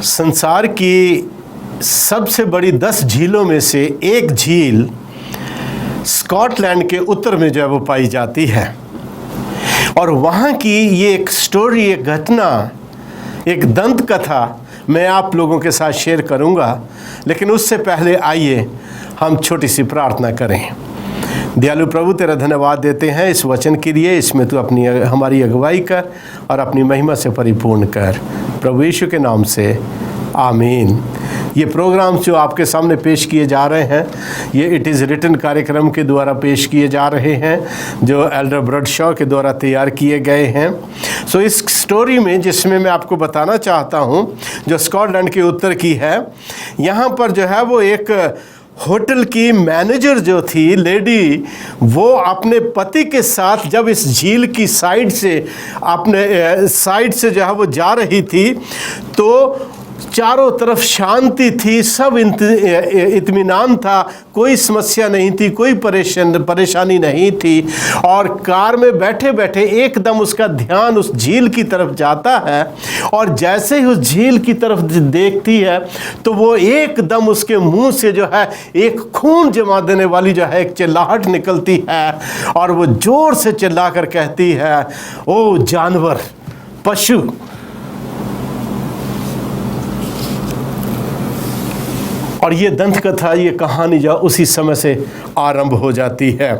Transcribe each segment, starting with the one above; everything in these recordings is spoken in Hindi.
संसार की सबसे बड़ी 10 झीलों में से एक झील स्कॉटलैंड के उत्तर में जो है वो पाई जाती है। और वहाँ की ये एक स्टोरी, एक घटना, एक दंत कथा मैं आप लोगों के साथ शेयर करूँगा। लेकिन उससे पहले आइए हम छोटी सी प्रार्थना करें। दयालु प्रभु, तेरा धन्यवाद देते हैं इस वचन के लिए। इसमें तू हमारी अगुवाई कर और अपनी महिमा से परिपूर्ण कर, प्रभु यीशु के नाम से आमीन। ये प्रोग्राम जो आपके सामने पेश किए जा रहे हैं, ये इट इज़ रिटन कार्यक्रम के द्वारा पेश किए जा रहे हैं, जो एल्डर ब्रडशॉ के द्वारा तैयार किए गए हैं। सो इस स्टोरी में जिसमें मैं आपको बताना चाहता हूँ, जो स्कॉटलैंड के उत्तर की है, यहाँ पर जो है वो एक होटल की मैनेजर जो थी लेडी, वो अपने पति के साथ जब इस झील की साइड से जो है वो जा रही थी, तो चारों तरफ शांति थी, सब इत्मीनान था, कोई समस्या नहीं थी, कोई परेशानी नहीं थी। और कार में बैठे बैठे एकदम उसका ध्यान उस झील की तरफ जाता है, और जैसे ही उस झील की तरफ देखती है तो वो एकदम उसके मुंह से जो है एक खून जमा देने वाली जो है एक चिल्लाहट निकलती है, और वो जोर से चिल्लाकर कहती है, ओ जानवर, पशु। और ये दंत कथा, ये कहानी जो उसी समय से आरंभ हो जाती है,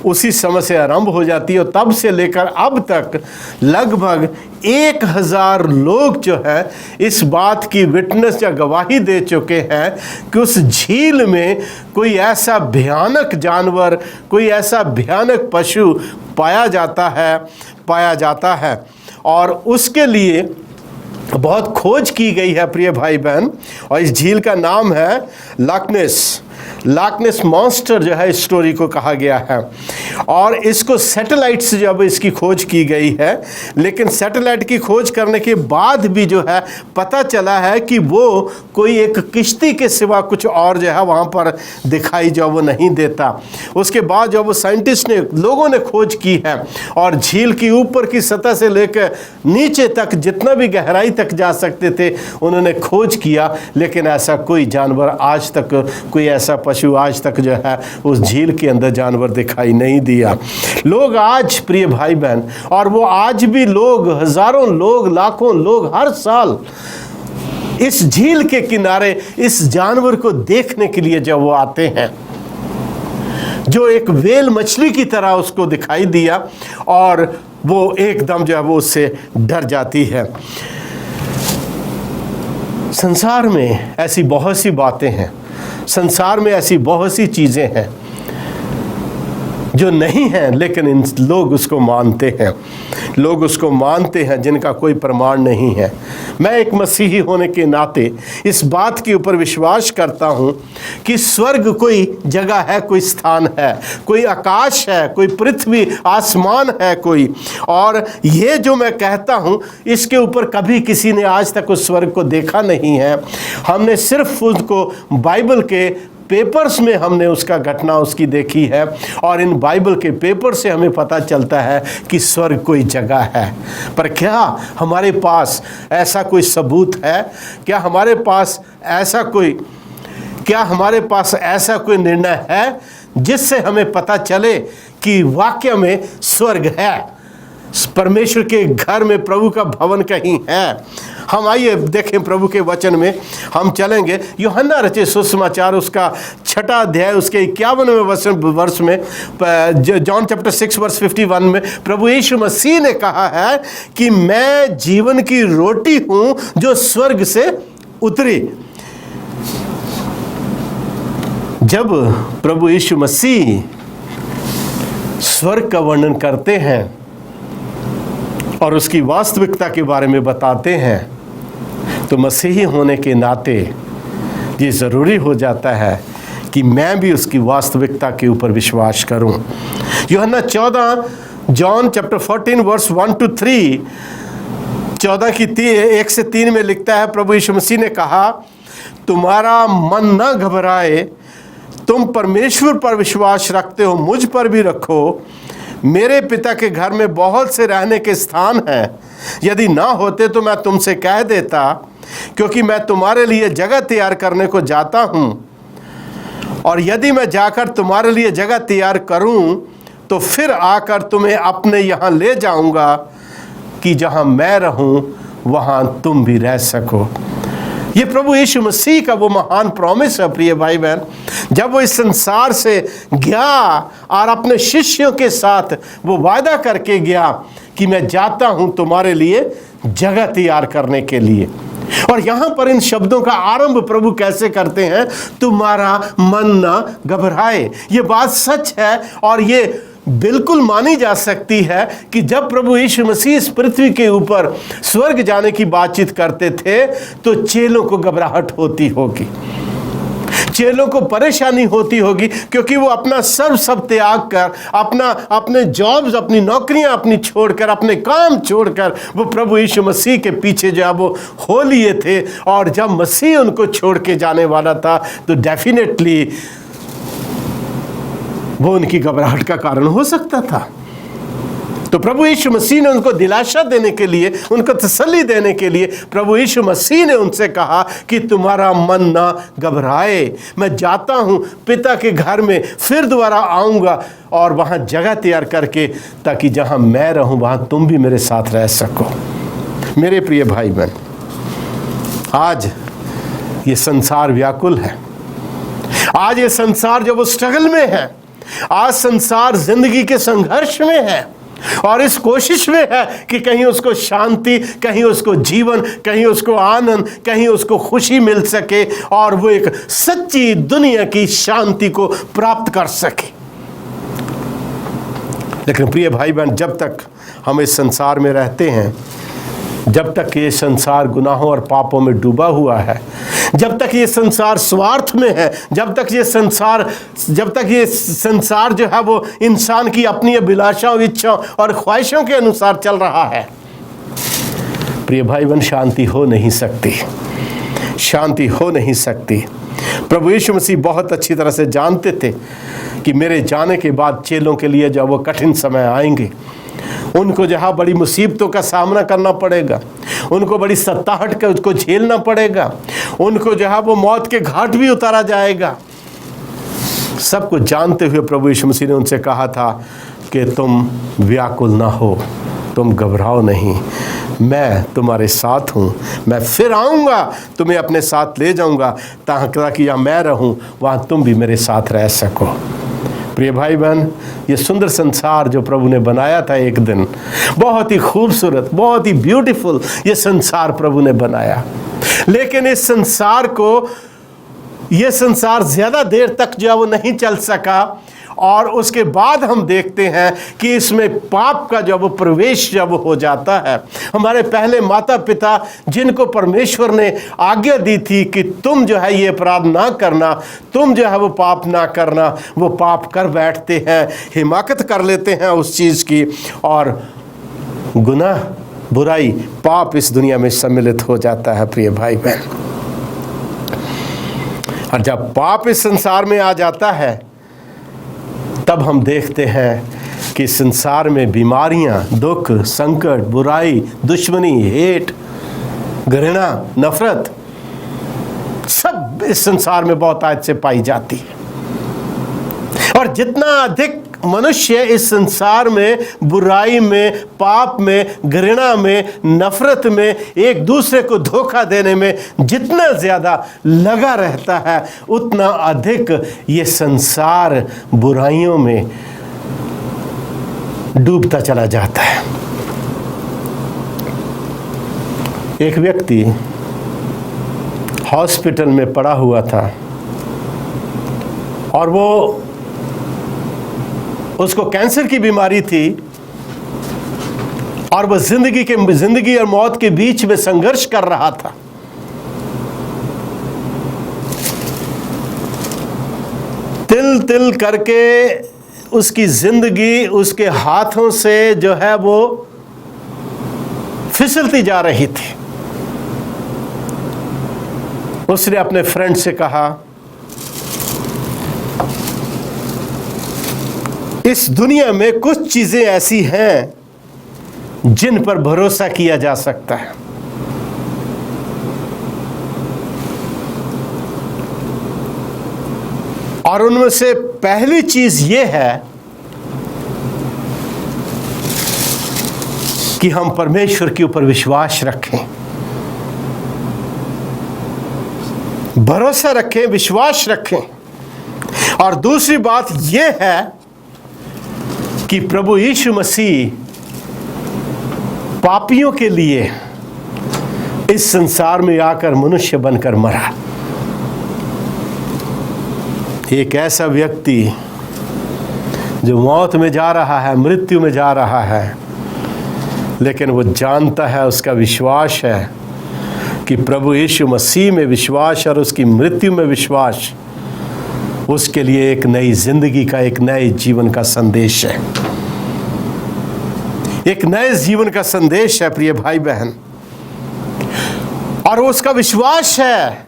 उसी समय से आरंभ हो जाती है। और तब से लेकर अब तक लगभग 1000 लोग जो है इस बात की विटनेस या गवाही दे चुके हैं कि उस झील में कोई ऐसा भयानक जानवर, कोई ऐसा भयानक पशु पाया जाता है। और उसके लिए बहुत खोज की गई है प्रिय भाई बहन। और इस झील का नाम है लॉक नेस मॉन्स्टर जो है इस स्टोरी को कहा गया है। और इसको सैटेलाइट से जब इसकी खोज की गई है, लेकिन सैटेलाइट की खोज करने के बाद भी जो है पता चला है कि वो कोई एक किश्ती के सिवा कुछ और जो है वहाँ पर दिखाई जो वो नहीं देता। उसके बाद जब वो साइंटिस्ट लोगों ने खोज की है, और झील की ऊपर की सतह से लेकर नीचे तक जितना भी गहराई तक जा सकते थे उन्होंने खोज किया, लेकिन ऐसा कोई जानवर आज तक, कोई ऐसा पशु आज तक जो है उस झील के अंदर जानवर दिखाई नहीं दिया। लोग आज प्रिय भाई बहन, और वो आज भी लोग, हजारों लोग, लाखों लोग हर साल इस झील के किनारे इस जानवर को देखने के लिए जब वो आते हैं, जो एक व्हेल मछली की तरह उसको दिखाई दिया, और वो एकदम जो है वो उससे डर जाती है। संसार में ऐसी बहुत सी बातें हैं, संसार में ऐसी बहुत सी चीज़ें हैं जो नहीं हैं, लेकिन लोग उसको मानते हैं। लोग उसको मानते हैं जिनका कोई प्रमाण नहीं है। मैं एक मसीही होने के नाते इस बात के ऊपर विश्वास करता हूँ कि स्वर्ग कोई जगह है, कोई स्थान है, कोई आकाश है, कोई पृथ्वी आसमान है कोई। और ये जो मैं कहता हूँ, इसके ऊपर कभी किसी ने आज तक उस स्वर्ग को देखा नहीं है। हमने सिर्फ उसको बाइबल के पेपर्स में हमने उसका घटना उसकी देखी है, और इन बाइबल के पेपर से हमें पता चलता है कि स्वर्ग कोई जगह है। पर क्या हमारे पास ऐसा कोई सबूत है? क्या हमारे पास ऐसा कोई निर्णय है जिससे हमें पता चले कि वाकई में स्वर्ग है, परमेश्वर के घर में प्रभु का भवन कहीं है? हम आइए देखें प्रभु के वचन में हम चलेंगे। यूहन्ना रचित सुसमाचार उसका 6 अध्याय उसके 51वें वर्ष में, जॉन चैप्टर 6 वर्स 51 में प्रभु यीशु मसीह ने कहा है कि मैं जीवन की रोटी हूँ जो स्वर्ग से उतरी। जब प्रभु यीशु मसीह स्वर्ग का वर्णन करते हैं और उसकी वास्तविकता के बारे में बताते हैं, तो मसीही होने के नाते ये ज़रूरी हो जाता है कि मैं भी उसकी वास्तविकता के ऊपर विश्वास करूं। यूहन्ना 14, जॉन चैप्टर 14 वर्स 1 to 3, 14 की 1 से 3 में लिखता है, प्रभु यीशु मसीह ने कहा, तुम्हारा मन न घबराए, तुम परमेश्वर पर विश्वास रखते हो, मुझ पर भी रखो। मेरे पिता के घर में बहुत से रहने के स्थान हैं, यदि ना होते तो मैं तुमसे कह देता, क्योंकि मैं तुम्हारे लिए जगह तैयार करने को जाता हूँ। और यदि मैं जाकर तुम्हारे लिए जगह तैयार करूँ तो फिर आकर तुम्हें अपने यहाँ ले जाऊँगा, कि जहाँ मैं रहूँ वहाँ तुम भी रह सको। ये प्रभु यीशु मसीह का वो महान प्रॉमिस है प्रिय भाई बहन। जब वो इस संसार से गया और अपने शिष्यों के साथ वो वादा करके गया कि मैं जाता हूँ तुम्हारे लिए जगह तैयार करने के लिए। और यहाँ पर इन शब्दों का आरंभ प्रभु कैसे करते हैं, तुम्हारा मन ना घबराए। ये बात सच है और ये बिल्कुल मानी जा सकती है कि जब प्रभु यीशु मसीह इस पृथ्वी के ऊपर स्वर्ग जाने की बातचीत करते थे तो चेलों को घबराहट होती होगी, चेलों को परेशानी होती होगी, क्योंकि वो अपना सब त्याग कर, अपने जॉब्स, अपनी नौकरियां अपनी छोड़कर, अपने काम छोड़कर वो प्रभु यीशु मसीह के पीछे जो वो हो लिए थे। और जब मसीह उनको छोड़ के जाने वाला था तो डेफिनेटली वो उनकी घबराहट का कारण हो सकता था। तो प्रभु यीशु मसीह ने उनको दिलासा देने के लिए, उनको तसल्ली देने के लिए प्रभु यीशु मसीह ने उनसे कहा कि तुम्हारा मन ना घबराए, मैं जाता हूँ पिता के घर में, फिर दोबारा आऊँगा और वहाँ जगह तैयार करके, ताकि जहाँ मैं रहूँ वहाँ तुम भी मेरे साथ रह सको। मेरे प्रिय भाई बहन, आज ये संसार व्याकुल है, आज ये संसार जो वो स्ट्रगल में है, आज संसार जिंदगी के संघर्ष में है और इस कोशिश में है कि कहीं उसको शांति, कहीं उसको जीवन, कहीं उसको आनंद, कहीं उसको खुशी मिल सके और वो एक सच्ची दुनिया की शांति को प्राप्त कर सके। लेकिन प्रिय भाई बहन, जब तक हम इस संसार में रहते हैं, जब तक ये संसार गुनाहों और पापों में डूबा हुआ है, जब तक ये संसार स्वार्थ में है, जब तक ये संसार जो है वो इंसान की अपनी अभिलाषाओं, इच्छाओं और ख्वाहिशों के अनुसार चल रहा है, प्रिय भाई बहन, शांति हो नहीं सकती, शांति हो नहीं सकती। प्रभु यीशु मसीह बहुत अच्छी तरह से जानते थे कि मेरे जाने के बाद चेलों के लिए जब वो कठिन समय आएंगे, उनको जहाँ बड़ी मुसीबतों का सामना करना पड़ेगा, उनको बड़ी सताहट का उसको झेलना पड़ेगा, उनको जहाँ वो मौत के घाट भी उतारा जाएगा। सब कुछ जानते हुए प्रभु यीशु मसीह ने उनसे कहा था कि तुम व्याकुल ना हो, तुम घबराओ नहीं, मैं तुम्हारे साथ हूँ, मैं फिर आऊँगा, तुम्हें अपने साथ ले जाऊँगा, ताकि जहाँ मैं रहूँ वहाँ तुम भी मेरे साथ रह सको। प्रिय भाई बहन, ये सुंदर संसार जो प्रभु ने बनाया था एक दिन, बहुत ही खूबसूरत, बहुत ही ब्यूटीफुल ये संसार प्रभु ने बनाया, लेकिन इस संसार को, ये संसार ज़्यादा देर तक जो वो नहीं चल सका और उसके बाद हम देखते हैं कि इसमें पाप का जब वो प्रवेश जब हो जाता है। हमारे पहले माता पिता जिनको परमेश्वर ने आज्ञा दी थी कि तुम जो है ये अपराध ना करना, तुम जो है वो पाप ना करना, वो पाप कर बैठते हैं, हिमाकत कर लेते हैं उस चीज़ की, और गुनाह, बुराई, पाप इस दुनिया में सम्मिलित हो जाता है प्रिय भाई बहन। और जब पाप इस संसार में आ जाता है तब हम देखते हैं कि संसार में बीमारियां, दुख, संकट, बुराई, दुश्मनी, हेट, घृणा, नफरत सब इस संसार में बहुत आज से पाई जाती है। और जितना अधिक मनुष्य इस संसार में बुराई में, पाप में, घृणा में, नफरत में, एक दूसरे को धोखा देने में जितना ज़्यादा लगा रहता है, उतना अधिक ये संसार बुराइयों में डूबता चला जाता है। एक व्यक्ति हॉस्पिटल में पड़ा हुआ था और वो, उसको कैंसर की बीमारी थी और वह जिंदगी और मौत के बीच में संघर्ष कर रहा था। तिल तिल करके उसकी जिंदगी उसके हाथों से जो है वो फिसलती जा रही थी। उसने अपने फ्रेंड से कहा, इस दुनिया में कुछ चीजें ऐसी हैं जिन पर भरोसा किया जा सकता है। और उनमें से पहली चीज यह है कि हम परमेश्वर के ऊपर विश्वास रखें, भरोसा रखें, विश्वास रखें। और दूसरी बात यह है कि प्रभु यीशु मसीह पापियों के लिए इस संसार में आकर मनुष्य बनकर मरा। एक ऐसा व्यक्ति जो मौत में जा रहा है, मृत्यु में जा रहा है, लेकिन वो जानता है, उसका विश्वास है कि प्रभु यीशु मसीह में विश्वास और उसकी मृत्यु में विश्वास उसके लिए एक नई जिंदगी का, एक नए जीवन का संदेश है, एक नए जीवन का संदेश है प्रिय भाई बहन। और उसका विश्वास है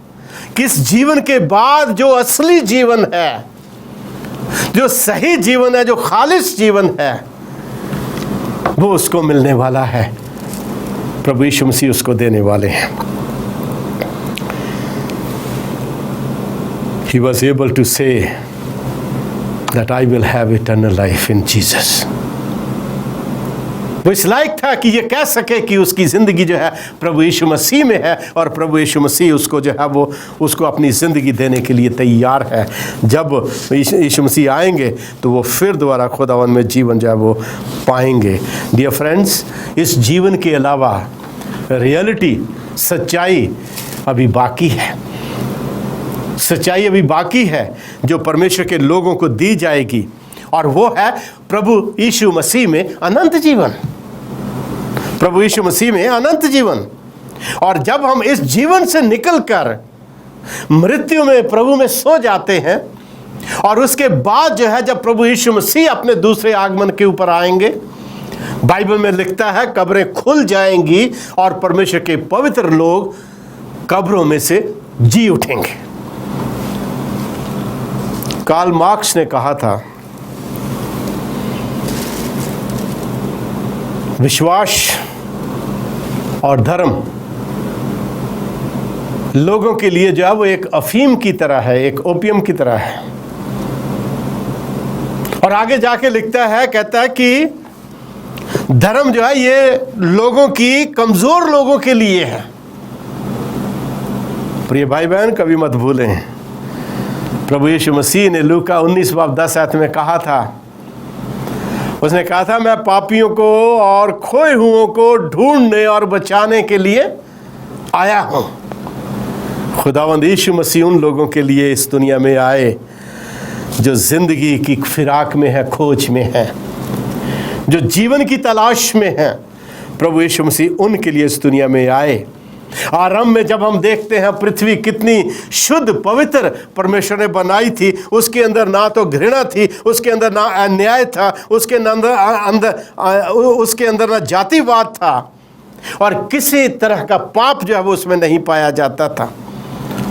कि इस जीवन के बाद जो असली जीवन है, जो सही जीवन है, जो खालिस जीवन है, वो उसको मिलने वाला है। प्रभु यीशु मसीह उसको देने वाले हैं। He was able to say that I will have eternal life in Jesus. वो इस लायक था कि ये कह सके कि उसकी ज़िंदगी जो है प्रभु यीशु मसीह में है, और प्रभु यीशु मसीह उसको जो है वो उसको अपनी ज़िंदगी देने के लिए तैयार है। जब यीशु मसीह आएंगे तो वो फिर दोबारा खुदावन में जीवन जो है वो पाएंगे। डियर फ्रेंड्स, इस जीवन के अलावा रियलिटी, सच्चाई अभी बाकी है। सच्चाई अभी बाकी है जो परमेश्वर के लोगों को दी जाएगी, और वो है प्रभु यीशु मसीह में अनंत जीवन। प्रभु यीशु मसीह में अनंत जीवन। और जब हम इस जीवन से निकलकर मृत्यु में प्रभु में सो जाते हैं, और उसके बाद जो है जब प्रभु यीशु मसीह अपने दूसरे आगमन के ऊपर आएंगे, बाइबल में लिखता है कब्रें खुल जाएंगी और परमेश्वर के पवित्र लोग कब्रों में से जी उठेंगे। कार्ल मार्क्स ने कहा था, विश्वास और धर्म लोगों के लिए जो है वो एक अफीम की तरह है, एक ओपियम की तरह है। और आगे जाके लिखता है, कहता है कि धर्म जो है ये लोगों की, कमजोर लोगों के लिए है। प्रिय भाई बहन, कभी मत भूलें, प्रभु यीशु मसीह ने लूका 19:10 में कहा था, उसने कहा था, मैं पापियों को और खोए हुओं को ढूंढने और बचाने के लिए आया हूं। खुदावंद यीशु मसीह उन लोगों के लिए इस दुनिया में आए जो जिंदगी की फिराक में है, खोज में है, जो जीवन की तलाश में है। प्रभु यीशु मसीह उनके लिए इस दुनिया में आए। आरंभ में जब हम देखते हैं पृथ्वी कितनी शुद्ध पवित्र परमेश्वर ने बनाई थी, उसके अंदर ना तो घृणा थी, उसके अंदर ना अन्याय था, उसके अंदर ना जातिवाद था, और किसी तरह का पाप जो है वो उसमें नहीं पाया जाता था।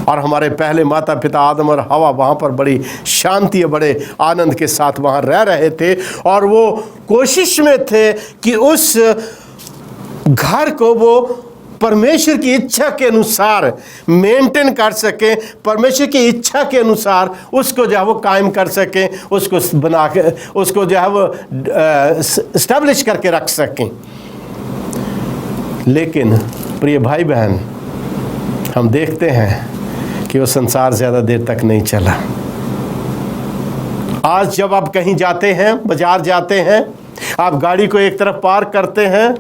और हमारे पहले माता पिता आदम और हवा वहाँ पर बड़ी शांति, बड़े आनंद के साथ वहाँ रह रहे थे, और वो कोशिश में थे कि उस घर को वो परमेश्वर की इच्छा के अनुसार मेंटेन कर सकें, परमेश्वर की इच्छा के अनुसार उसको जो है वो कायम कर सकें, उसको बना के, उसको जो है वो एस्टैब्लिश करके रख सकें। लेकिन प्रिय भाई बहन, हम देखते हैं कि वो संसार ज़्यादा देर तक नहीं चला। आज जब आप कहीं जाते हैं, बाजार जाते हैं, आप गाड़ी को एक तरफ पार्क करते हैं,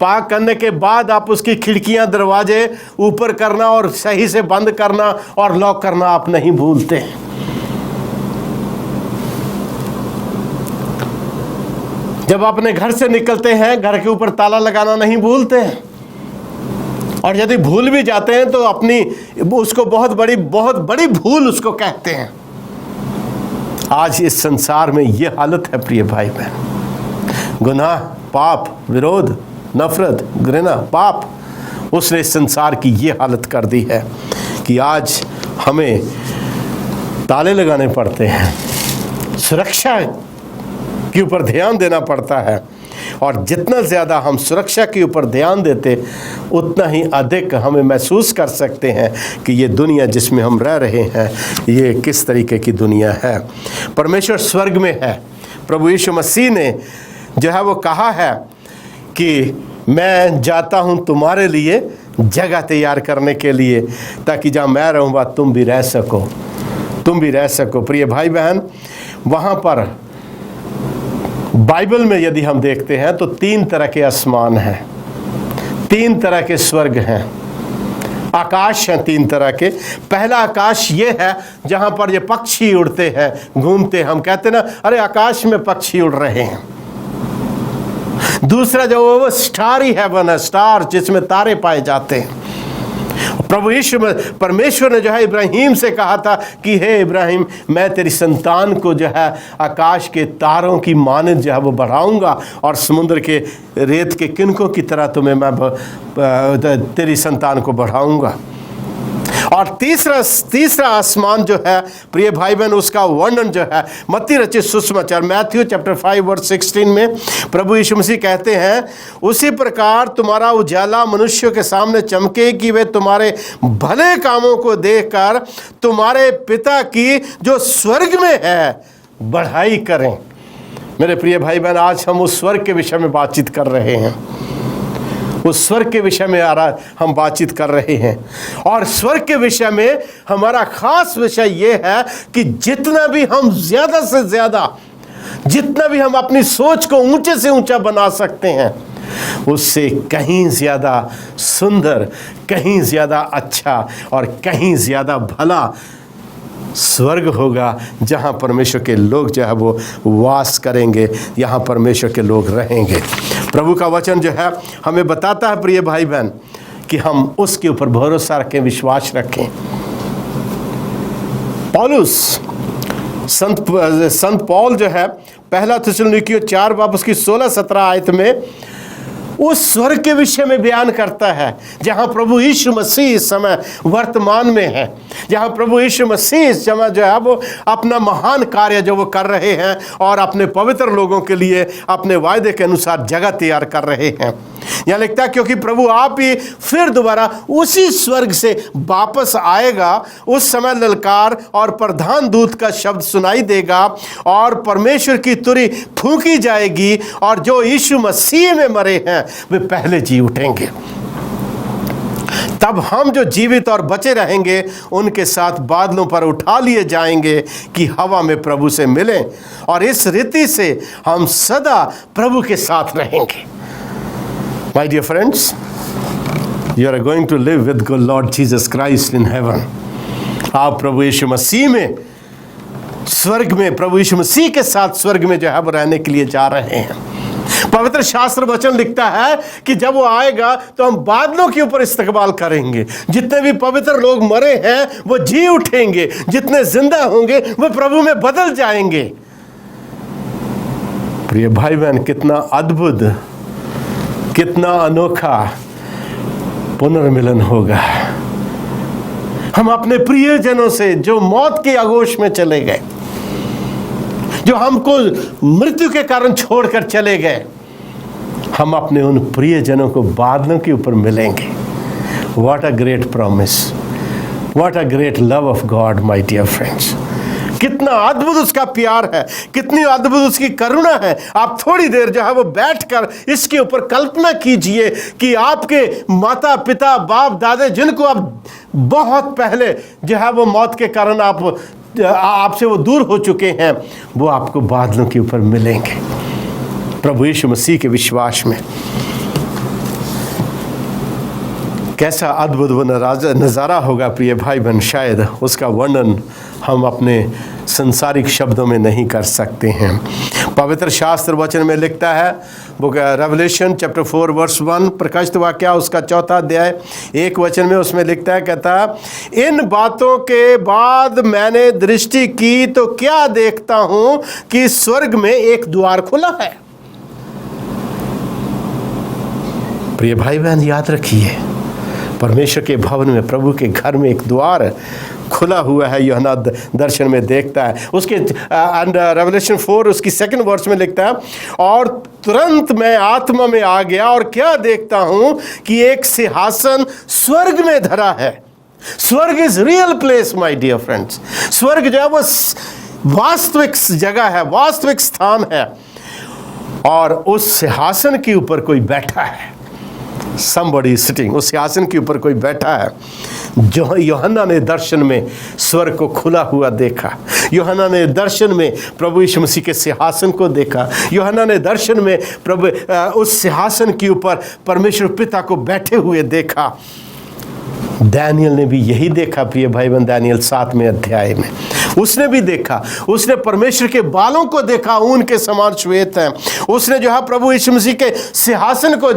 पार्क करने के बाद आप उसकी खिड़कियां, दरवाजे ऊपर करना और सही से बंद करना और लॉक करना आप नहीं भूलते। जब अपने घर से निकलते हैं, घर के ऊपर ताला लगाना नहीं भूलते हैं, और यदि भूल भी जाते हैं तो अपनी उसको बहुत बड़ी भूल उसको कहते हैं। आज इस संसार में यह हालत है प्रिय भाई बहन। गुनाह, पाप, विरोध, नफरत, घृणा, पाप, उसने इस संसार की ये हालत कर दी है कि आज हमें ताले लगाने पड़ते हैं, सुरक्षा के ऊपर ध्यान देना पड़ता है। और जितना ज़्यादा हम सुरक्षा के ऊपर ध्यान देते, उतना ही अधिक हमें महसूस कर सकते हैं कि ये दुनिया जिसमें हम रह रहे हैं ये किस तरीके की दुनिया है। परमेश्वर स्वर्ग में है। प्रभु यीशु मसीह ने जो है वो कहा है कि मैं जाता हूँ तुम्हारे लिए जगह तैयार करने के लिए, ताकि जहाँ मैं रहूँगा तुम भी रह सको, तुम भी रह सको। प्रिय भाई बहन, वहाँ पर बाइबल में यदि हम देखते हैं तो 3 तरह के आसमान हैं, 3 तरह के स्वर्ग हैं, आकाश हैं 3 तरह के। पहला आकाश ये है जहाँ पर ये पक्षी उड़ते हैं, घूमते, हम कहते ना अरे आकाश में पक्षी उड़ रहे हैं। दूसरा जो वो स्टारी हेवन है, स्टार जिसमें तारे पाए जाते हैं। प्रभु यीशु परमेश्वर ने जो है इब्राहिम से कहा था कि हे इब्राहिम, मैं तेरी संतान को जो है आकाश के तारों की मानद जो है वो बढ़ाऊंगा और समुद्र के रेत के किनकों की तरह तुम्हें मैं तेरी संतान को बढ़ाऊंगा। और तीसरा आसमान जो है प्रिय भाई बहन, उसका वर्णन जो है मत्ती रचित सुसमाचार मैथ्यू चैप्टर 5 वर्स 16 में प्रभु यीशु मसीह कहते हैं, उसी प्रकार तुम्हारा उजाला मनुष्यों के सामने चमके कि वे तुम्हारे भले कामों को देखकर तुम्हारे पिता की जो स्वर्ग में है बढ़ाई करें। मेरे प्रिय भाई बहन, आज हम उस स्वर्ग के विषय में बातचीत कर रहे हैं, उस स्वर्ग के विषय में हम बातचीत कर रहे हैं। और स्वर्ग के विषय में हमारा खास विषय ये है कि जितना भी हम ज़्यादा से ज़्यादा, जितना भी हम अपनी सोच को ऊंचे से ऊंचा बना सकते हैं, उससे कहीं ज़्यादा सुंदर, कहीं ज़्यादा अच्छा और कहीं ज़्यादा भला स्वर्ग होगा, जहाँ परमेश्वर के लोग जो है वो वास करेंगे, यहाँ परमेश्वर के लोग रहेंगे। प्रभु का वचन जो है हमें बताता है प्रिय भाई बहन कि हम उसके ऊपर भरोसा रखें, विश्वास रखें। पौलुस संत पौल जो है पहला थिस्सलुनीकियों 4 बाब उसकी 16-17 आयत में उस स्वर्ग के विषय में बयान करता है, जहाँ प्रभु यीशु मसीह इस समय वर्तमान में है, जहाँ प्रभु यीशु मसीह इस समय जो है वो अपना महान कार्य जो वो कर रहे हैं और अपने पवित्र लोगों के लिए अपने वायदे के अनुसार जगह तैयार कर रहे हैं। यहाँ लिखता है, क्योंकि प्रभु आप ही फिर दोबारा उसी स्वर्ग से वापस आएगा, उस समय ललकार और प्रधान दूत का शब्द सुनाई देगा और परमेश्वर की तुरी फूंकी जाएगी और जो यीशु मसीह में मरे हैं वे पहले जी उठेंगे। तब हम जो जीवित और बचे रहेंगे उनके साथ बादलों पर उठा लिए जाएंगे कि हवा में प्रभु से मिलें और इस रीति से हम सदा प्रभु के साथ रहेंगे। My dear friends, you are going to live with good Lord Jesus Christ in heaven. आप प्रभु यीशु मसीह में स्वर्ग में, प्रभु यीशु मसीह के साथ स्वर्ग में जो है वो रहने के लिए जा रहे हैं। पवित्र शास्त्र वचन लिखता है कि जब वो आएगा तो हम बादलों के ऊपर इस्तकबाल करेंगे। जितने भी पवित्र लोग मरे हैं वो जी उठेंगे, जितने जिंदा होंगे वो प्रभु में बदल जाएंगे। प्रिय भाई बहन, कितना अद्भुत, कितना अनोखा पुनर्मिलन होगा। हम अपने प्रियजनों से जो मौत के आगोश में चले गए, जो हमको मृत्यु के कारण छोड़कर चले गए, हम अपने उन प्रियजनों को बादलों के ऊपर मिलेंगे। What a great promise, what a great love of God my dear friends. कितना अद्भुत उसका प्यार है, कितनी अद्भुत उसकी करुणा है। आप थोड़ी देर जो है वो बैठकर इसके ऊपर कल्पना कीजिए कि आपके माता पिता बाप दादे, जिनको आप बहुत पहले जो है वो मौत के कारण आपसे वो दूर हो चुके हैं, वो आपको बादलों के ऊपर मिलेंगे प्रभु यीशु मसीह के विश्वास में। कैसा अद्भुत वो नज़ारा होगा प्रिय भाई बहन, शायद उसका वर्णन हम अपने संसारिक शब्दों में नहीं कर सकते हैं। पवित्र शास्त्र वचन में लिखता है, वो रेवलेशन चैप्टर 4 वर्स 1, प्रकाशित वाक्य उसका 4 अध्याय 1 वचन में उसमें लिखता है, कहता है, इन बातों के बाद मैंने दृष्टि की तो क्या देखता हूँ कि स्वर्ग में एक द्वार खुला है। प्रिय भाई बहन, याद रखिए परमेश्वर के भवन में, प्रभु के घर में एक द्वार खुला हुआ है, यूहन्ना दर्शन में देखता है। उसके रेवलेशन 4 उसकी 2nd वर्स में लिखता है, और तुरंत मैं आत्मा में आ गया और क्या देखता हूँ कि एक सिंहासन स्वर्ग में धरा है। स्वर्ग is real place my dear friends. स्वर्ग जो है वो वास्तविक जगह है, वास्तविक स्थान है, और उस सिंहासन के ऊपर कोई बैठा है। somebody is sitting, उस सिंहासन के ऊपर कोई बैठा है। जो यूहन्ना ने दर्शन में स्वर्ग को खुला हुआ देखा, यूहन्ना ने दर्शन में प्रभु यीशु मसीह के सिंहासन को देखा, यूहन्ना ने दर्शन में प्रभु उस सिंहासन के ऊपर परमेश्वर पिता को बैठे हुए देखा। दानियल ने भी यही देखा प्रिय भाई बहन। दानियल 7वें अध्याय में उसने भी देखा, उसने परमेश्वर के बालों को देखा, ऊन के समान श्वेत हैं। उसने जो है प्रभु यीशु मसीह के सिंहासन को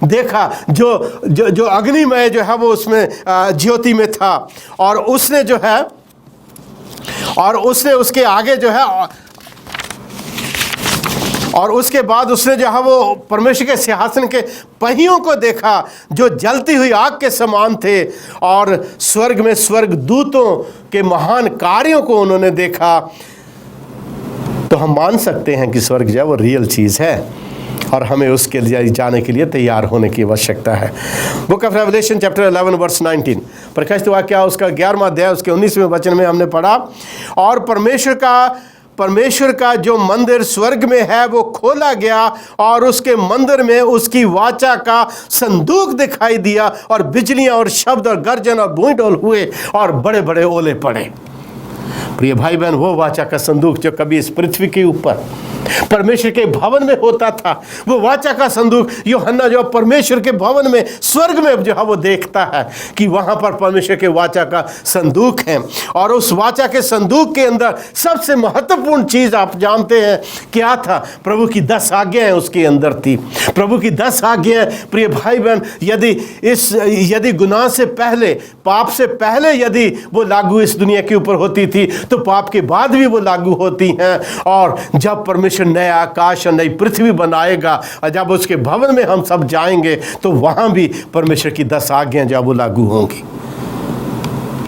देखा, जो अग्निमय जो है वो उसमें ज्योति में था, और उसने जो है, और उसने उसके आगे जो है, और उसके बाद उसने जो है वो परमेश्वर के सिंहासन के पहियों को देखा जो जलती हुई आग के समान थे, और स्वर्ग में स्वर्ग दूतों के महान कार्यों को उन्होंने देखा। तो हम मान सकते हैं कि स्वर्ग जो है वो रियल चीज़ है, और हमें उसके लिए जाने के लिए तैयार होने की आवश्यकता है। Book of revelation chapter 11 verse 19, प्रकाशित वाक्य उसका 11वां अध्याय उसके 19वें वचन में हमने पढ़ा, और परमेश्वर का जो मंदिर स्वर्ग में है वो खोला गया, और उसके मंदिर में उसकी वाचा का संदूक दिखाई दिया, और बिजलियां और शब्द और गर्जन और भूइंडोल हुए, और बड़े बड़े ओले पड़े। प्रिय भाई बहन, वो वाचा का संदूक जो कभी इस पृथ्वी के ऊपर परमेश्वर के भवन में होता था, वो वाचा का संदूक यूहन्ना जो परमेश्वर के भवन में स्वर्ग में जो है वो देखता है कि वहां पर परमेश्वर के वाचा का संदूक है। और उस वाचा के संदूक के अंदर सबसे महत्वपूर्ण चीज आप जानते हैं क्या था? प्रभु की 10 आज्ञाएं उसके अंदर थी। प्रभु की 10 आज्ञाएं प्रिय भाई बहन, यदि गुनाह से पहले, पाप से पहले यदि वो लागू इस दुनिया के ऊपर होती थी, तो पाप के बाद भी वो लागू होती हैं। और जब परमेश्वर नया आकाश और नई पृथ्वी बनाएगा, और जब उसके भवन में हम सब जाएंगे, तो वहां भी परमेश्वर की 10 आज्ञाएं जब वो लागू होंगी।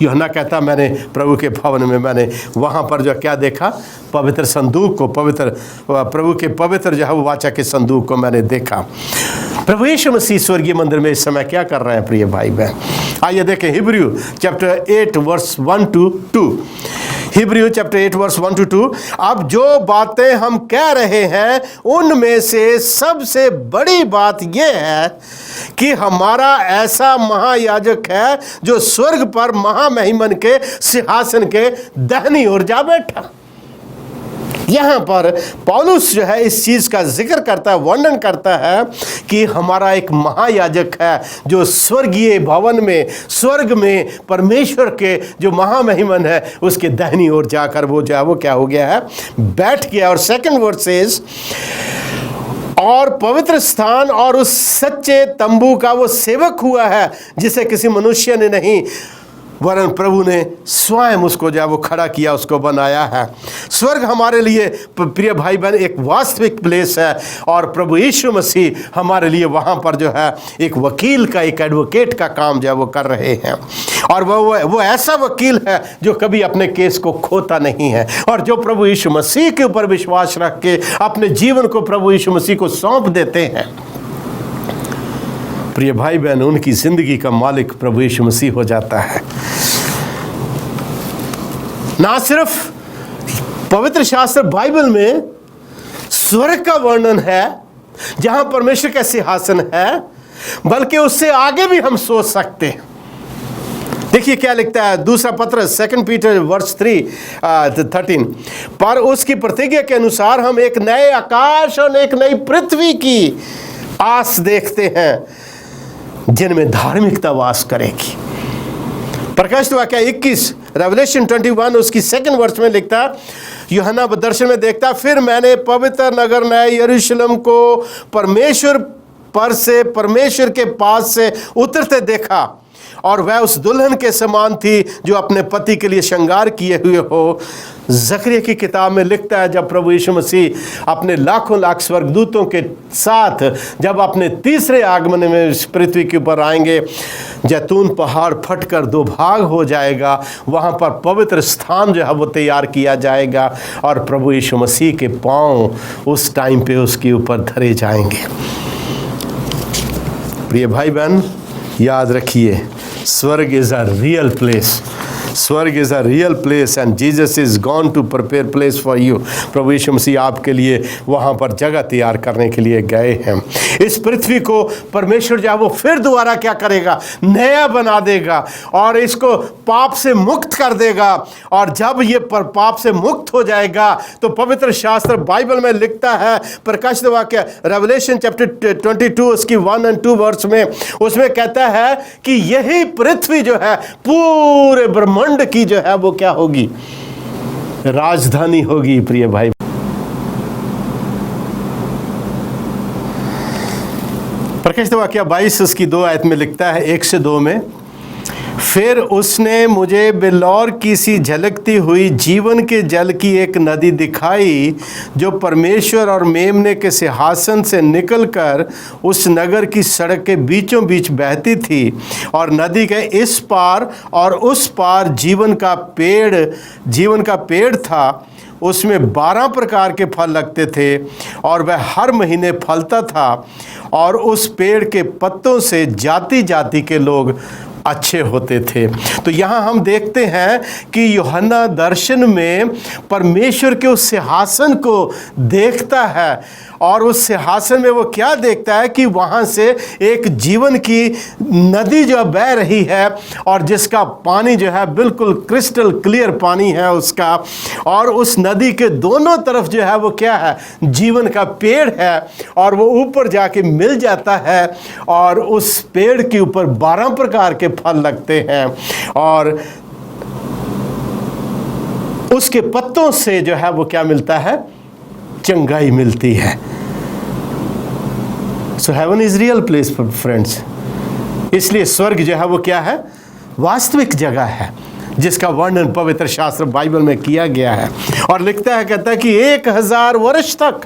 यूहन्ना कहता, मैंने प्रभु के भवन में, मैंने वहां पर जो क्या देखा? पवित्र संदूक को, प्रभु के पवित्र जो है वो वाचा के संदूक को मैंने देखा। प्रभु यीशु मसीह स्वर्गीय मंदिर में इस समय क्या कर रहे हैं प्रिय भाई बहन? आइए देखें Hebrew chapter 8 verse 1 to 2। Hebrew chapter 8 verse 1 to 2। अब जो बातें हम कह रहे हैं उनमें से सबसे बड़ी बात यह है कि हमारा ऐसा महायाजक है जो स्वर्ग पर महामहिमन के सिंहासन के दाहिनी ओर जा बैठा। यहाँ पर पौलुस जो है इस चीज़ का जिक्र करता है, वर्णन करता है कि हमारा एक महायाजक है जो स्वर्गीय भवन में, स्वर्ग में परमेश्वर के जो महामहिमन है उसके दाहिनी ओर जाकर वो जो है वो क्या हो गया है? बैठ गया। और 2nd वर्स सेज, और पवित्र स्थान और उस सच्चे तंबू का वो सेवक हुआ है जिसे किसी मनुष्य ने नहीं, वरन प्रभु ने स्वयं उसको जो वो खड़ा किया, उसको बनाया है। स्वर्ग हमारे लिए प्रिय भाई बहन एक वास्तविक प्लेस है, और प्रभु यीशु मसीह हमारे लिए वहाँ पर जो है एक वकील का, एक एडवोकेट का काम जो है वो कर रहे हैं। और वो ऐसा वकील है जो कभी अपने केस को खोता नहीं है, और जो प्रभु यीशु मसीह के ऊपर विश्वास रख के अपने जीवन को प्रभु यीशु मसीह को सौंप देते हैं। प्रिय भाई बहन, उनकी जिंदगी का मालिक प्रभु यीशु मसीह हो जाता है। ना सिर्फ पवित्र शास्त्र बाइबल में स्वर्ग का वर्णन है जहां परमेश्वर का सिंहासन है, बल्कि उससे आगे भी हम सोच सकते हैं। देखिए क्या लिखता है दूसरा पत्र 2 पीटर वर्स 3:13, पर उसकी प्रतिज्ञा के अनुसार हम एक नए आकाश और एक नई पृथ्वी की आस देखते हैं जिनमें धार्मिकता वास करेगी। प्रकाशित वाक्य 21 रेवलेशन 21 उसकी 2nd वर्स में लिखता, यूहन्ना दर्शन में देखता, फिर मैंने पवित्र नगर नए यरूशलेम को परमेश्वर के पास से उतरते देखा, और वह उस दुल्हन के समान थी जो अपने पति के लिए श्रृंगार किए हुए हो। ज़करिया की किताब में लिखता है, जब प्रभु यीशु मसीह अपने लाखों लाख स्वर्गदूतों के साथ जब अपने तीसरे आगमन में इस पृथ्वी के ऊपर आएंगे, जैतून पहाड़ फटकर दो भाग हो जाएगा, वहाँ पर पवित्र स्थान जो है वो तैयार किया जाएगा और प्रभु यीशु मसीह के पाँव उस टाइम पे उसके ऊपर धरे जाएंगे। प्रिय भाई बहन, याद रखिए, स्वर्ग इज़ अ रियल प्लेस। स्वर्ग is a real place and Jesus is gone to prepare place for you. प्रभु यीशु मसीह आपके लिए वहाँ पर जगह तैयार करने के लिए गए हैं। इस पृथ्वी को परमेश्वर जो है वो फिर दोबारा क्या करेगा, नया बना देगा और इसको पाप से मुक्त कर देगा। और जब ये पाप से मुक्त हो जाएगा तो पवित्र शास्त्र बाइबल में लिखता है, प्रकाशित वाक्य रेवलेशन चैप्टर 22 उसकी 1 और 2 वर्स में, उसमें कहता है कि यही पृथ्वी जो है पूरे ब्रह्मांड की जो है वो क्या होगी, राजधानी होगी। प्रिय भाई, प्रकाशित वाक्य 22 उसकी 2 आयत में लिखता है, 1 से 2 में, फिर उसने मुझे बिल्लौर की सी झलकती हुई जीवन के जल की एक नदी दिखाई, जो परमेश्वर और मेमने के सिंहासन से निकलकर उस नगर की सड़क के बीचों बीच बहती थी। और नदी के इस पार और उस पार जीवन का पेड़ था। उसमें 12 प्रकार के फल लगते थे और वह हर महीने फलता था। और उस पेड़ के पत्तों से जाति जाति के लोग अच्छे होते थे। तो यहाँ हम देखते हैं कि यूहन्ना दर्शन में परमेश्वर के उस सिंहासन को देखता है और उस सिंहासन में वो क्या देखता है कि वहाँ से एक जीवन की नदी जो बह रही है और जिसका पानी जो है बिल्कुल क्रिस्टल क्लियर पानी है उसका। और उस नदी के दोनों तरफ जो है वो क्या है, जीवन का पेड़ है और वो ऊपर जाके मिल जाता है और उस पेड़ के ऊपर 12 प्रकार के फल लगते हैं और उसके पत्तों से जो है वो क्या मिलता है, चंगाई मिलती है। So heaven is real place friends. इसलिए स्वर्ग जो है वो क्या है, वास्तविक जगह है जिसका वर्णन पवित्र शास्त्र बाइबल में किया गया है। और लिखता है, कहता है कि 1000 वर्ष तक,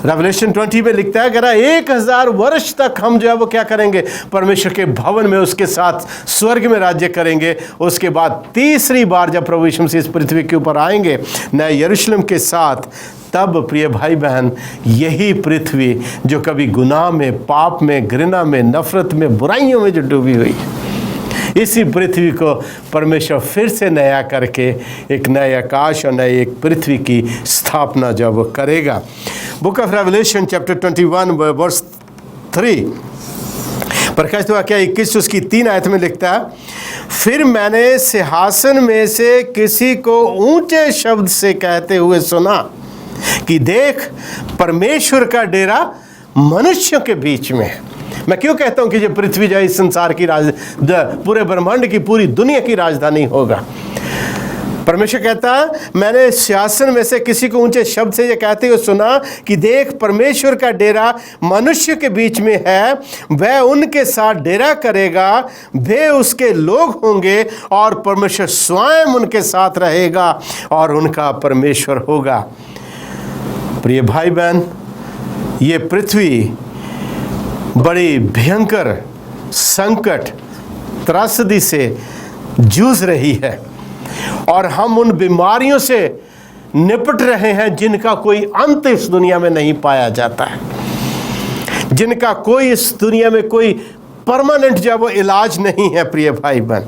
रेवलेशन 20 में लिखता है, कह रहा है 1000 वर्ष तक हम जो है वो क्या करेंगे, परमेश्वर के भवन में उसके साथ स्वर्ग में राज्य करेंगे। उसके बाद तीसरी बार जब प्रभु यीशु मसीह इस पृथ्वी के ऊपर आएंगे नए यरूशलेम के साथ, तब प्रिय भाई बहन यही पृथ्वी जो कभी गुनाह में, पाप में, घृणा में, नफरत में, बुराइयों में जो डूबी हुई, इसी पृथ्वी को परमेश्वर फिर से नया करके एक नए आकाश और नए एक पृथ्वी की स्थापना जब वो करेगा। Book of revelation chapter 21 verse 3, प्रकाशित वाक्य 21 उसकी 3 आयत में लिखता है, फिर मैंने सिंहासन में से किसी को ऊंचे शब्द से कहते हुए सुना कि देख, परमेश्वर का डेरा मनुष्यों के बीच में है। मैं क्यों कहता हूं कि ये पृथ्वी जो इस संसार की पूरे ब्रह्मांड की, पूरी दुनिया की राजधानी होगा। परमेश्वर कहता है, मैंने सिंहासन में से किसी को ऊंचे शब्द से ये कहते हुए सुना कि देख, परमेश्वर का डेरा मनुष्य के बीच में है, वह उनके साथ डेरा करेगा, वे उसके लोग होंगे और परमेश्वर स्वयं उनके साथ रहेगा और उनका परमेश्वर होगा। प्रिय भाई बहन, ये पृथ्वी बड़ी भयंकर संकट, त्रासदी से जूझ रही है और हम उन बीमारियों से निपट रहे हैं जिनका कोई अंत इस दुनिया में नहीं पाया जाता है, जिनका कोई इस दुनिया में कोई परमानेंट जो वो इलाज नहीं है। प्रिय भाई बहन,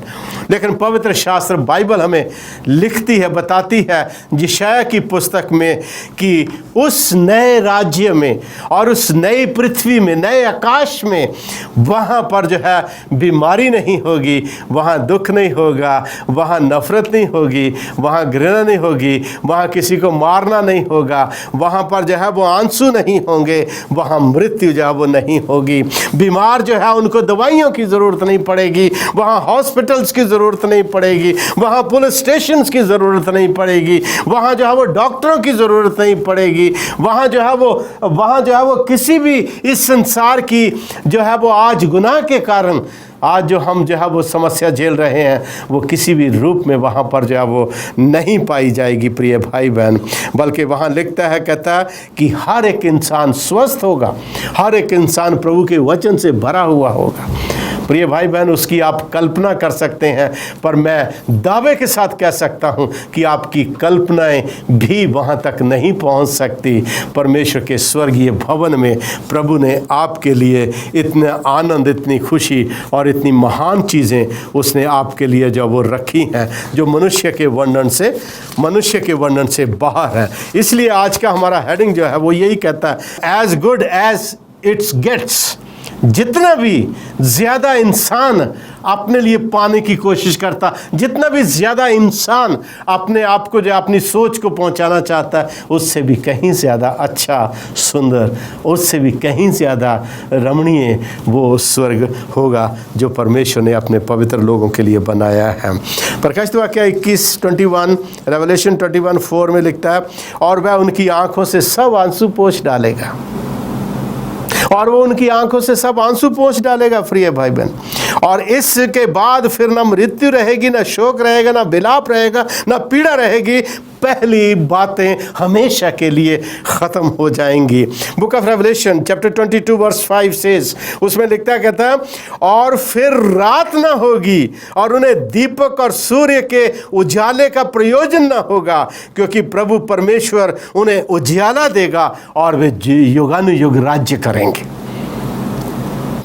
लेकिन पवित्र शास्त्र बाइबल हमें लिखती है, बताती है यशायाह की पुस्तक में कि उस नए राज्य में और उस नई पृथ्वी में, नए आकाश में, वहाँ पर जो है बीमारी नहीं होगी, वहाँ दुख नहीं होगा, वहाँ नफरत नहीं होगी, वहाँ घृणा नहीं होगी, वहाँ किसी को मारना नहीं होगा, वहाँ पर जो है वो आंसू नहीं होंगे, वहाँ मृत्यु जो है वो नहीं होगी। बीमार जो है उनको दवाइयों की ज़रूरत नहीं पड़ेगी, वहाँ हॉस्पिटल्स की ज़रूरत नहीं पड़ेगी, वहाँ पुलिस स्टेशन की ज़रूरत नहीं पड़ेगी, वहाँ जो है वो डॉक्टरों की ज़रूरत नहीं पड़ेगी, वहाँ जो है वो किसी भी इस संसार की जो है वो आज गुनाह के कारण आज जो हम जो है वो समस्या झेल रहे हैं वो किसी भी रूप में वहाँ पर जो है वो नहीं पाई जाएगी प्रिय भाई बहन। बल्कि वहाँ लिखता है, कहता है कि हर एक इंसान स्वस्थ होगा, हर एक इंसान प्रभु के वचन से भरा हुआ होगा। प्रिय भाई बहन, उसकी आप कल्पना कर सकते हैं, पर मैं दावे के साथ कह सकता हूं कि आपकी कल्पनाएं भी वहां तक नहीं पहुंच सकती। परमेश्वर के स्वर्गीय भवन में प्रभु ने आपके लिए इतना आनंद, इतनी खुशी और इतनी महान चीज़ें उसने आपके लिए जो वो रखी हैं, जो मनुष्य के वर्णन से बाहर है। इसलिए आज का हमारा हेडिंग जो है वो यही कहता है, as good as it's gets. जितना भी ज़्यादा इंसान अपने लिए पाने की कोशिश करता, जितना भी ज़्यादा इंसान अपने आप को जो अपनी सोच को पहुंचाना चाहता है, उससे भी कहीं ज़्यादा अच्छा, सुंदर, उससे भी कहीं ज़्यादा रमणीय वो स्वर्ग होगा जो परमेश्वर ने अपने पवित्र लोगों के लिए बनाया है। प्रकाशित वाक्य 21:21, रेवलेशन 21:4 में लिखता है, और वह उनकी आंखों से सब आंसू पोंछ डालेगा, और वो उनकी आंखों से सब आंसू पोंछ डालेगा प्रिय भाई बहन। और इसके बाद फिर ना मृत्यु रहेगी, ना शोक रहेगा, ना विलाप रहेगा, ना पीड़ा रहेगी। पहली बातें हमेशा के लिए ख़त्म हो जाएंगी। Book of revelation chapter 22:5 says, उसमें लिखता है, कहता है, और फिर रात ना होगी और उन्हें दीपक और सूर्य के उजाले का प्रयोजन ना होगा, क्योंकि प्रभु परमेश्वर उन्हें उजाला देगा और वे युगानुयुग राज्य करेंगे।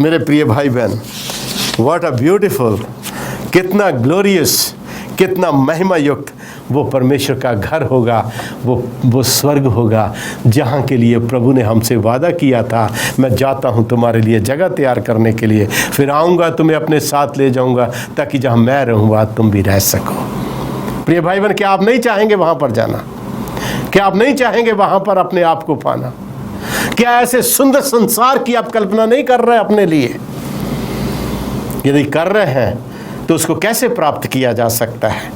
मेरे प्रिय भाई बहन, व्हाट अ ब्यूटीफुल, कितना ग्लोरियस, कितना महिमा युक्त वो परमेश्वर का घर होगा, वो स्वर्ग होगा, जहाँ के लिए प्रभु ने हमसे वादा किया था, मैं जाता हूँ तुम्हारे लिए जगह तैयार करने के लिए, फिर आऊँगा तुम्हें अपने साथ ले जाऊँगा, ताकि जहाँ मैं रहूँगा तुम भी रह सको। प्रिय भाई बहन, क्या आप नहीं चाहेंगे वहाँ पर जाना? क्या आप नहीं चाहेंगे वहाँ पर अपने आप को पाना? क्या ऐसे सुंदर संसार की आप कल्पना नहीं कर रहे अपने लिए? यदि कर रहे हैं तो उसको कैसे प्राप्त किया जा सकता है?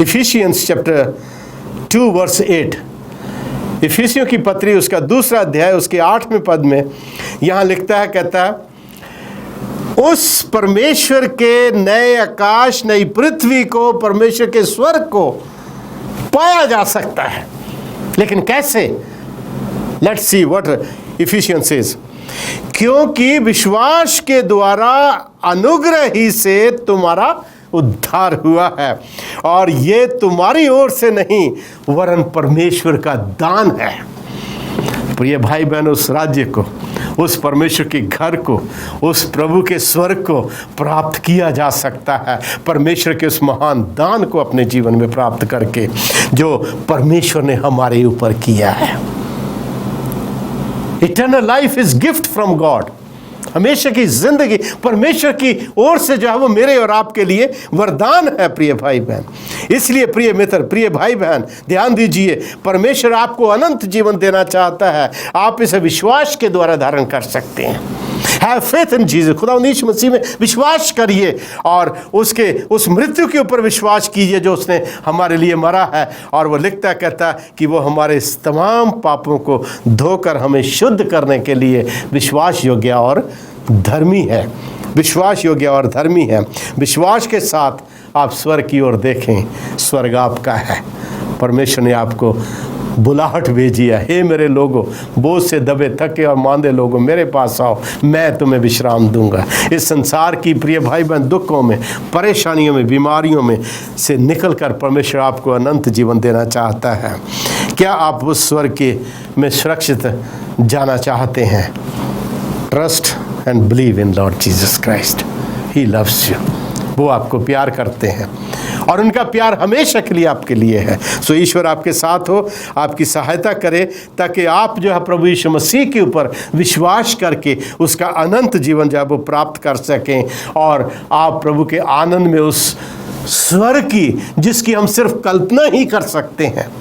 इफिशियंस चैप्टर 2:8, इफिसियों की पत्री उसका 2 अध्याय उसके 8वें पद में यहाँ लिखता है, कहता है, उस परमेश्वर के नए आकाश, नई पृथ्वी को, परमेश्वर के स्वर्ग को पाया जा सकता है। लेकिन कैसे? Let's see what efficiency says, क्योंकि विश्वास के द्वारा अनुग्रह ही से तुम्हारा उद्धार हुआ है, और ये तुम्हारी ओर से नहीं वरन परमेश्वर का दान है। प्रिय भाई बहन, उस राज्य को, उस परमेश्वर के घर को, उस प्रभु के स्वर्ग को प्राप्त किया जा सकता है परमेश्वर के उस महान दान को अपने जीवन में प्राप्त करके, जो परमेश्वर ने हमारे ऊपर किया है। Eternal life is gift from God. हमेशा की जिंदगी परमेश्वर की ओर से जो है वो मेरे और आपके लिए वरदान है प्रिय भाई बहन। इसलिए प्रिय मित्र, प्रिय भाई बहन, ध्यान दीजिए, परमेश्वर आपको अनंत जीवन देना चाहता है। आप इसे विश्वास के द्वारा धारण कर सकते हैं। हैव फेथ इन जीसस, खुदा यीशु मसीह में विश्वास करिए और उसके उस मृत्यु के ऊपर विश्वास कीजिए जो उसने हमारे लिए मरा है। और वो लिखता कहता कि वो हमारे तमाम पापों को धोकर हमें शुद्ध करने के लिए विश्वास योग्य और धर्मी है। विश्वास योग्य और धर्मी है। विश्वास के साथ आप स्वर्ग की ओर देखें, स्वर्ग आपका है। परमेश्वर ने आपको बुलाहट भेजी है, हे मेरे लोगों, बोझ से दबे थके और मांदे लोगों, मेरे पास आओ, मैं तुम्हें विश्राम दूंगा। इस संसार की प्रिय भाई बहन दुखों में, परेशानियों में, बीमारियों में से निकलकर परमेश्वर आपको अनंत जीवन देना चाहता है। क्या आप उस स्वर्ग के में सुरक्षित जाना चाहते हैं? Trust and believe in Lord Jesus Christ, he loves you. वो आपको प्यार करते हैं और उनका प्यार हमेशा के लिए आपके लिए है। सो ईश्वर आपके साथ हो, आपकी सहायता करे, ताकि आप जो है प्रभु यीशु मसीह के ऊपर विश्वास करके उसका अनंत जीवन जो है वो प्राप्त कर सकें, और आप प्रभु के आनंद में उस स्वर्ग की, जिसकी हम सिर्फ कल्पना ही कर सकते हैं,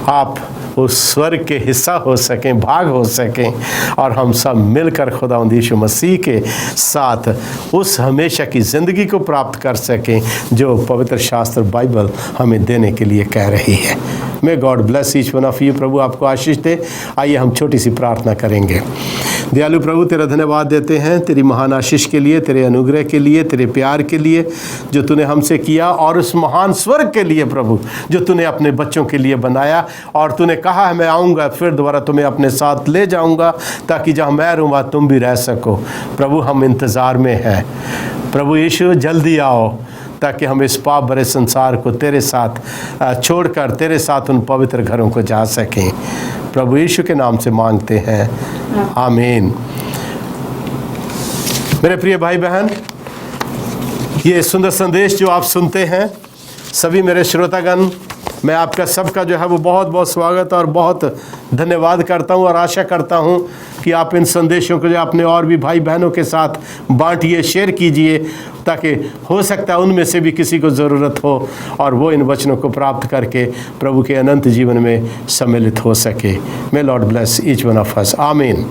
आप उस स्वर्ग के हिस्सा हो सकें, भाग हो सकें, और हम सब मिलकर खुदावंद यीशु मसीह के साथ उस हमेशा की ज़िंदगी को प्राप्त कर सकें जो पवित्र शास्त्र बाइबल हमें देने के लिए कह रही है। May God bless each one of you. प्रभु आपको आशीष दे। आइए हम छोटी सी प्रार्थना करेंगे। दयालु प्रभु, तेरा धन्यवाद देते हैं तेरी महान आशीष के लिए, तेरे अनुग्रह के लिए, तेरे प्यार के लिए जो तूने हमसे किया, और उस महान स्वर्ग के लिए प्रभु जो तूने अपने बच्चों के लिए बनाया। और तूने कहा है मैं आऊँगा फिर दोबारा तुम्हें अपने साथ ले जाऊँगा, ताकि जहाँ मैं रहूँ वहाँ तुम भी रह सको। प्रभु हम इंतज़ार में हैं। प्रभु यीशु जल्दी आओ, ताकि हम इस पाप भरे संसार को तेरे साथ छोड़कर तेरे साथ उन पवित्र घरों को जा सकें। प्रभु यीशु के नाम से मांगते हैं, आमीन। मेरे प्रिय भाई बहन, ये सुंदर संदेश जो आप सुनते हैं, सभी मेरे श्रोतागण, मैं आपका सबका जो है वो बहुत बहुत स्वागत और बहुत धन्यवाद करता हूँ, और आशा करता हूँ कि आप इन संदेशों को जो अपने और भी भाई बहनों के साथ बांटिए, शेयर कीजिए, ताकि हो सकता है उनमें से भी किसी को ज़रूरत हो और वो इन वचनों को प्राप्त करके प्रभु के अनंत जीवन में सम्मिलित हो सके। May Lord bless each one of us, आमीन।